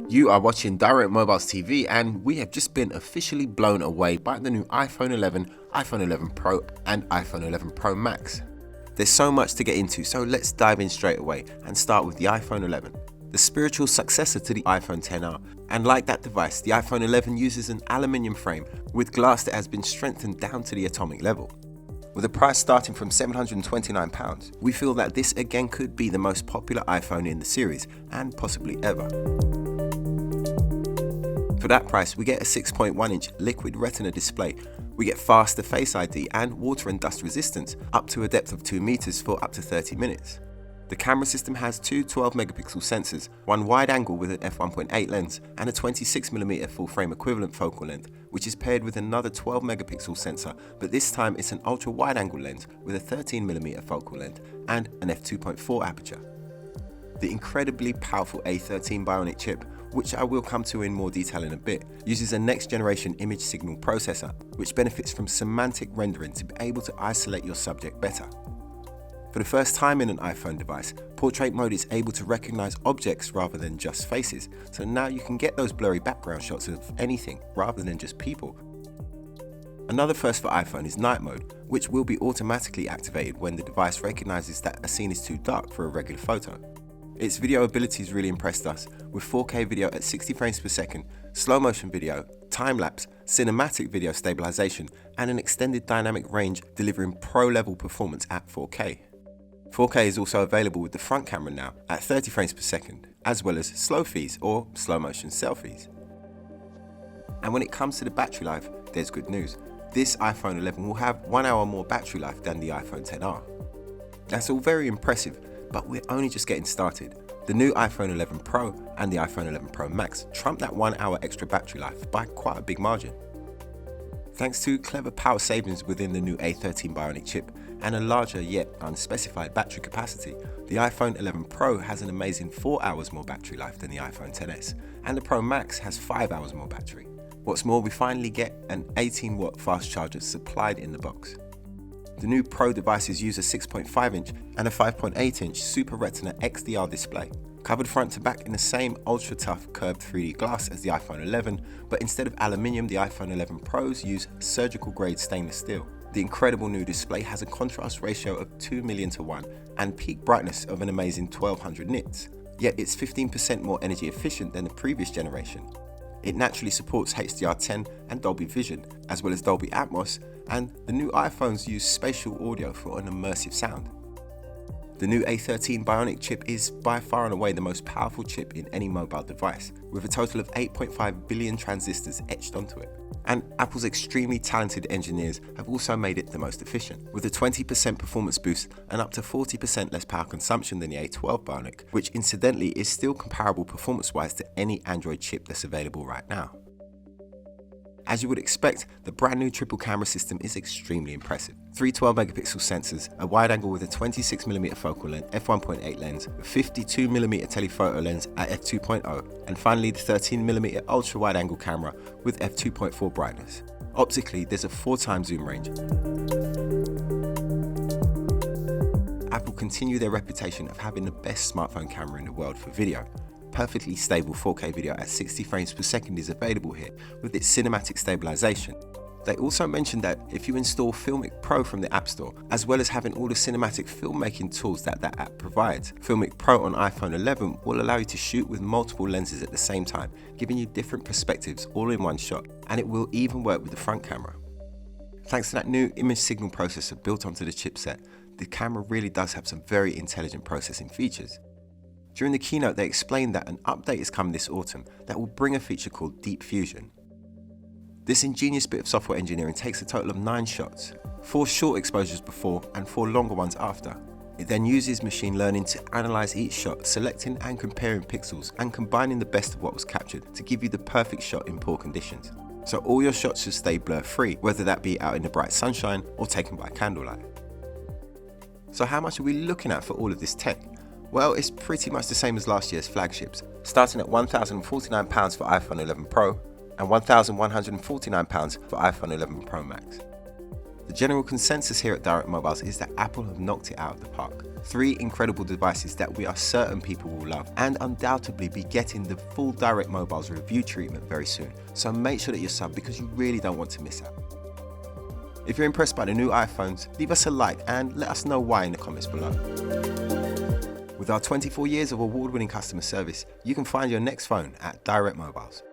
You are watching Direct Mobiles TV, and we have just been officially blown away by the new iPhone 11, iPhone 11 Pro and iPhone 11 Pro Max. There's so much to get into, so let's dive in straight away and start with the iPhone 11, the spiritual successor to the iPhone XR. And like that device, the iPhone 11 uses an aluminium frame with glass that has been strengthened down to the atomic level. With a price starting from £729, we feel that this again could be the most popular iPhone in the series, and possibly ever. For that price, we get a 6.1-inch liquid retina display, we get faster Face ID and water and dust resistance up to a depth of 2 meters for up to 30 minutes. The camera system has two 12-megapixel sensors, one wide angle with an f1.8 lens and a 26mm full-frame equivalent focal length, which is paired with another 12-megapixel sensor, but this time it's an ultra-wide-angle lens with a 13mm focal length and an f2.4 aperture. The incredibly powerful A13 Bionic chip, which I will come to in more detail in a bit, uses a next-generation image signal processor, which benefits from semantic rendering to be able to isolate your subject better. For the first time in an iPhone device, portrait mode is able to recognize objects rather than just faces, so now you can get those blurry background shots of anything rather than just people. Another first for iPhone is night mode, which will be automatically activated when the device recognizes that a scene is too dark for a regular photo. Its video abilities really impressed us, with 4K video at 60 frames per second, slow motion video, time-lapse, cinematic video stabilization, and an extended dynamic range delivering pro-level performance at 4K. 4K is also available with the front camera now at 30 frames per second, as well as slow fees or slow motion selfies. And when it comes to the battery life, there's good news. This iPhone 11 will have 1 hour more battery life than the iPhone XR. That's all very impressive, but we're only just getting started. The new iPhone 11 Pro and the iPhone 11 Pro Max trump that 1 hour extra battery life by quite a big margin. Thanks to clever power savings within the new A13 Bionic chip and a larger yet unspecified battery capacity, the iPhone 11 Pro has an amazing 4 hours more battery life than the iPhone XS, and the Pro Max has 5 hours more battery. What's more, we finally get an 18-watt fast charger supplied in the box. The new Pro devices use a 6.5-inch and a 5.8-inch Super Retina XDR display, covered front to back in the same ultra-tough curved 3D glass as the iPhone 11, but instead of aluminium, the iPhone 11 Pros use surgical-grade stainless steel. The incredible new display has a contrast ratio of 2 million to 1 and peak brightness of an amazing 1200 nits, yet it's 15% more energy efficient than the previous generation. It naturally supports HDR10 and Dolby Vision, as well as Dolby Atmos, and the new iPhones use spatial audio for an immersive sound. The new A13 Bionic chip is by far and away the most powerful chip in any mobile device, with a total of 8.5 billion transistors etched onto it. And Apple's extremely talented engineers have also made it the most efficient, with a 20% performance boost and up to 40% less power consumption than the A12 Bionic, which incidentally is still comparable performance-wise to any Android chip that's available right now. As you would expect, the brand new triple camera system is extremely impressive. 3 12-megapixel sensors, a wide angle with a 26mm focal length f1.8 lens, a 52mm telephoto lens at f2.0, and finally the 13mm ultra-wide angle camera with f2.4 brightness. Optically, there's a 4x zoom range. Apple continue their reputation of having the best smartphone camera in the world for video. Perfectly stable 4K video at 60 frames per second is available here with its cinematic stabilization. They also mentioned that if you install Filmic Pro from the App Store, as well as having all the cinematic filmmaking tools that app provides, Filmic Pro on iPhone 11 will allow you to shoot with multiple lenses at the same time, giving you different perspectives all in one shot, and it will even work with the front camera. Thanks to that new image signal processor built onto the chipset, the camera really does have some very intelligent processing features. During the keynote, they explained that an update is coming this autumn that will bring a feature called Deep Fusion. This ingenious bit of software engineering takes a total of 9 shots, 4 short exposures before and 4 longer ones after. It then uses machine learning to analyze each shot, selecting and comparing pixels and combining the best of what was captured to give you the perfect shot in poor conditions. So all your shots should stay blur-free, whether that be out in the bright sunshine or taken by candlelight. So how much are we looking at for all of this tech? Well, it's pretty much the same as last year's flagships, starting at £1,049 for iPhone 11 Pro and £1,149 for iPhone 11 Pro Max. The general consensus here at Direct Mobiles is that Apple have knocked it out of the park. 3 incredible devices that we are certain people will love, and undoubtedly be getting the full Direct Mobile's review treatment very soon. So make sure that you're subbed because you really don't want to miss out. If you're impressed by the new iPhones, leave us a like and let us know why in the comments below. With our 24 years of award-winning customer service, you can find your next phone at Direct Mobiles.